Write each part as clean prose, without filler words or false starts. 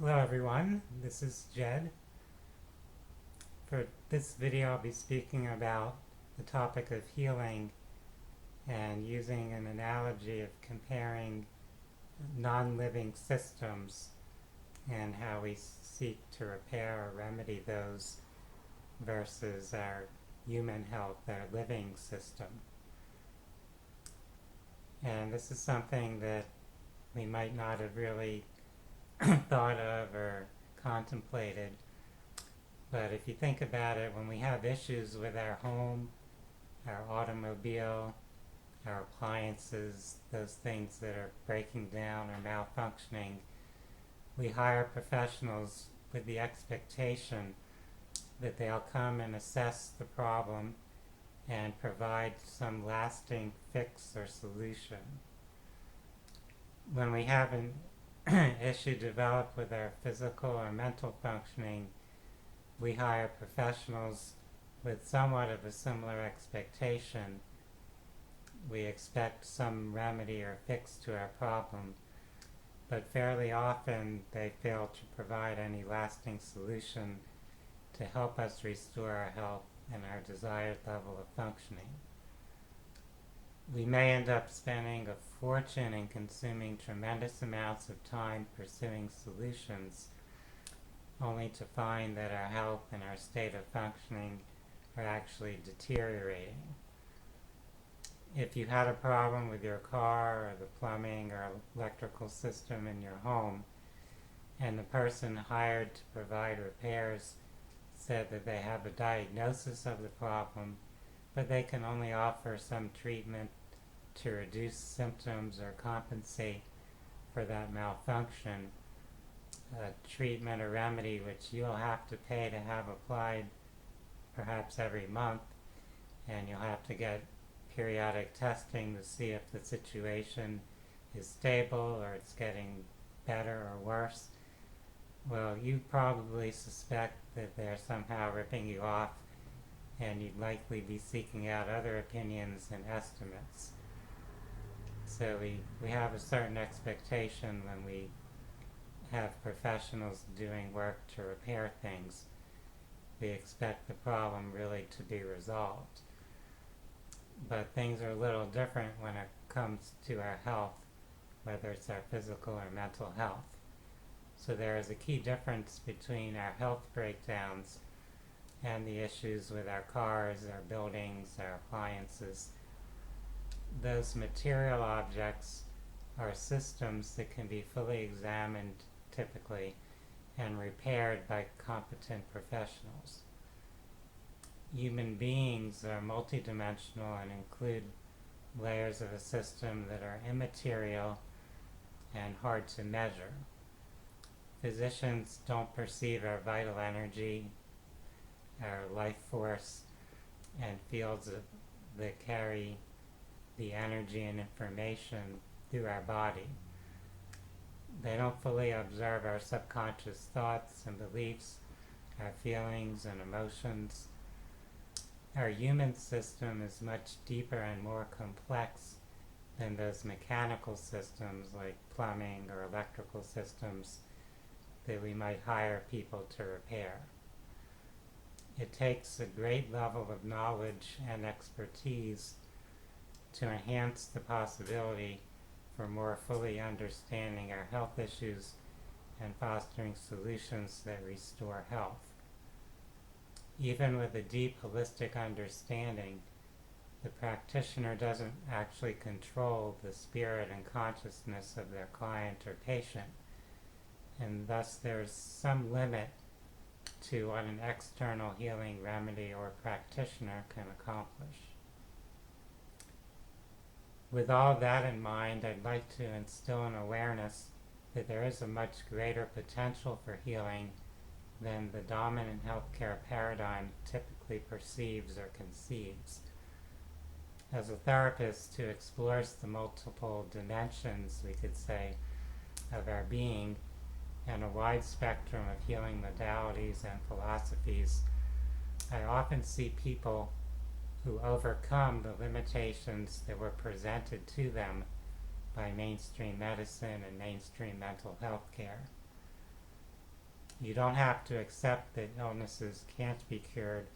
Hello everyone, this is Jed. For this video I'll be speaking about the topic of healing and using an analogy of comparing non-living systems and how we seek to repair or remedy those versus our human health, our living system. And this is something that we might not have really thought of or contemplated. But if you think about it, when we have issues with our home, our automobile, our appliances, those things that are breaking down or malfunctioning, we hire professionals with the expectation that they'll come and assess the problem and provide some lasting fix or solution. When we have an issue develop with our physical or mental functioning, we hire professionals with somewhat of a similar expectation. We expect some remedy or fix to our problem, but fairly often they fail to provide any lasting solution to help us restore our health and our desired level of functioning. We may end up spending a fortune and consuming tremendous amounts of time pursuing solutions, only to find that our health and our state of functioning are actually deteriorating. If you had a problem with your car or the plumbing or electrical system in your home, and the person hired to provide repairs said that they have a diagnosis of the problem, but they can only offer some treatment to reduce symptoms or compensate for that malfunction, a treatment or remedy which you'll have to pay to have applied perhaps every month, and you'll have to get periodic testing to see if the situation is stable or it's getting better or worse. Well, you probably suspect that they're somehow ripping you off, and you'd likely be seeking out other opinions and estimates. So we have a certain expectation when we have professionals doing work to repair things. We expect the problem really to be resolved. But things are a little different when it comes to our health, whether it's our physical or mental health. So there is a key difference between our health breakdowns and the issues with our cars, our buildings, our appliances. Those material objects are systems that can be fully examined typically and repaired by competent professionals. Human beings are multidimensional and include layers of a system that are immaterial and hard to measure. Physicians don't perceive our vital energy, our life force, and fields that carry the energy and information through our body. They don't fully observe our subconscious thoughts and beliefs, our feelings and emotions. Our human system is much deeper and more complex than those mechanical systems like plumbing or electrical systems that we might hire people to repair. It takes a great level of knowledge and expertise to enhance the possibility for more fully understanding our health issues and fostering solutions that restore health. Even with a deep holistic understanding, the practitioner doesn't actually control the spirit and consciousness of their client or patient, and thus there's some limit to what an external healing remedy or practitioner can accomplish. With all that in mind, I'd like to instill an awareness that there is a much greater potential for healing than the dominant healthcare paradigm typically perceives or conceives. As a therapist who explores the multiple dimensions, we could say, of our being, and a wide spectrum of healing modalities and philosophies, I often see people who overcome the limitations that were presented to them by mainstream medicine and mainstream mental health care. You don't have to accept that illnesses can't be cured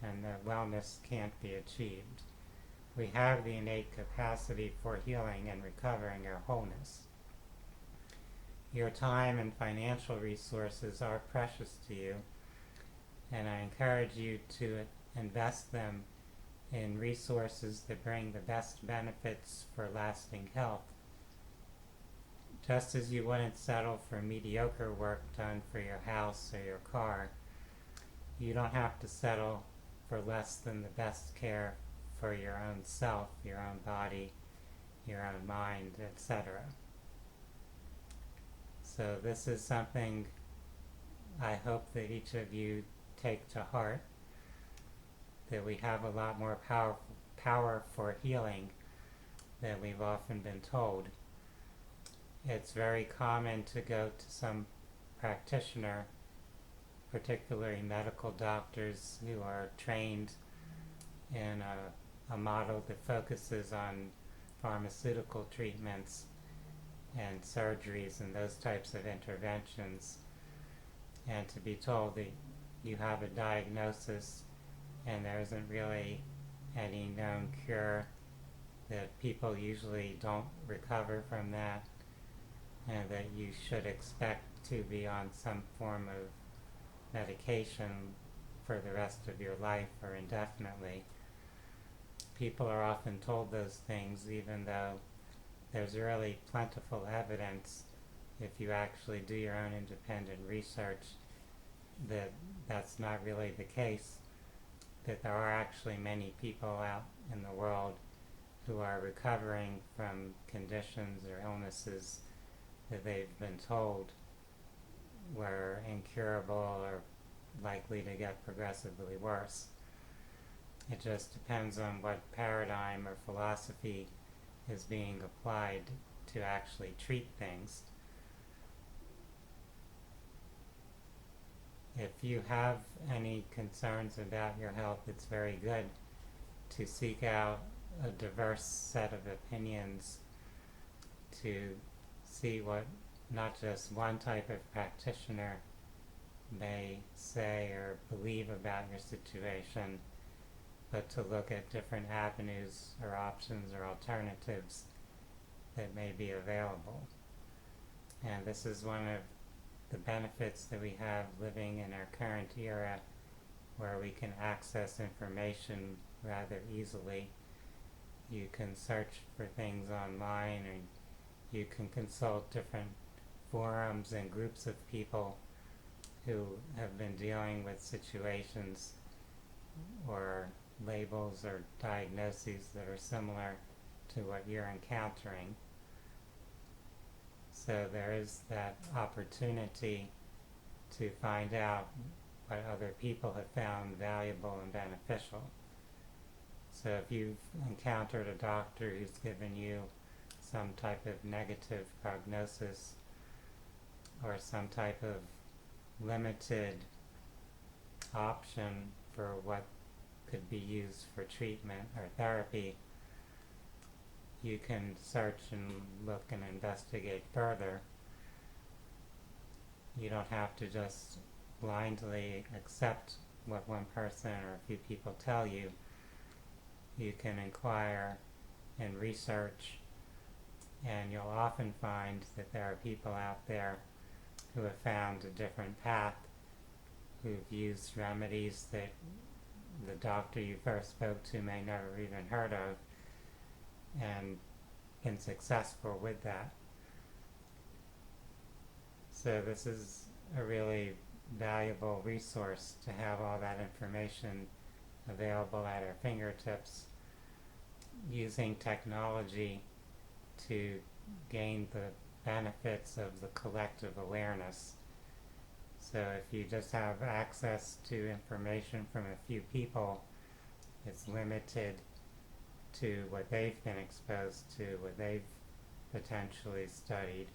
and that wellness can't be achieved. We have the innate capacity for healing and recovering our wholeness. Your time and financial resources are precious to you, and I encourage you to invest them in resources that bring the best benefits for lasting health. Just as you wouldn't settle for mediocre work done for your house or your car, you don't have to settle for less than the best care for your own self, your own body, your own mind, etc. So this is something I hope that each of you take to heart, that we have a lot more power for healing than we've often been told. It's very common to go to some practitioner, particularly medical doctors who are trained in a model that focuses on pharmaceutical treatments and surgeries and those types of interventions, and to be told that you have a diagnosis and there isn't really any known cure, that people usually don't recover from that, and that you should expect to be on some form of medication for the rest of your life or indefinitely. People are often told those things even though there's really plentiful evidence, if you actually do your own independent research, that that's not really the case, that there are actually many people out in the world who are recovering from conditions or illnesses that they've been told were incurable or likely to get progressively worse. It just depends on what paradigm or philosophy is being applied to actually treat things. If you have any concerns about your health, it's very good to seek out a diverse set of opinions, to see what not just one type of practitioner may say or believe about your situation, but to look at different avenues or options or alternatives that may be available. And this is one of the benefits that we have living in our current era, where we can access information rather easily. You can search for things online, and you can consult different forums and groups of people who have been dealing with situations or labels or diagnoses that are similar to what you're encountering. So there is that opportunity to find out what other people have found valuable and beneficial. So if you've encountered a doctor who's given you some type of negative prognosis or some type of limited option for what could be used for treatment or therapy, you can search and look and investigate further. You don't have to just blindly accept what one person or a few people tell you. You can inquire and research, and you'll often find that there are people out there who have found a different path, who've used remedies that the doctor you first spoke to may never even heard of, and been successful with that. So this is a really valuable resource to have all that information available at our fingertips, using technology to gain the benefits of the collective awareness. So if you just have access to information from a few people, it's limited to what they've been exposed to, what they've potentially studied.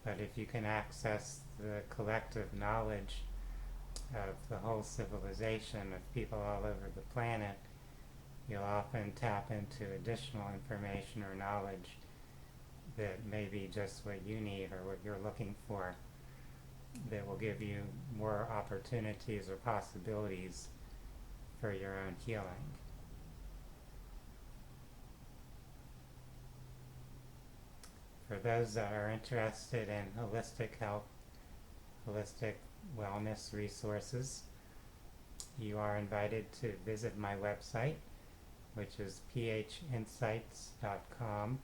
But if you can access the collective knowledge of the whole civilization of people all over the planet, you'll often tap into additional information or knowledge that may be just what you need or what you're looking for. that will give you more opportunities or possibilities for your own healing. For those that are interested in holistic health, holistic wellness resources, you are invited to visit my website, which is phinsights.com.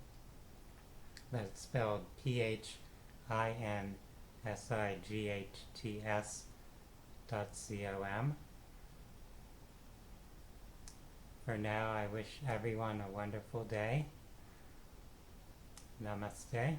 That's spelled PHINSIGHTS.com. For now, I wish everyone a wonderful day. Namaste.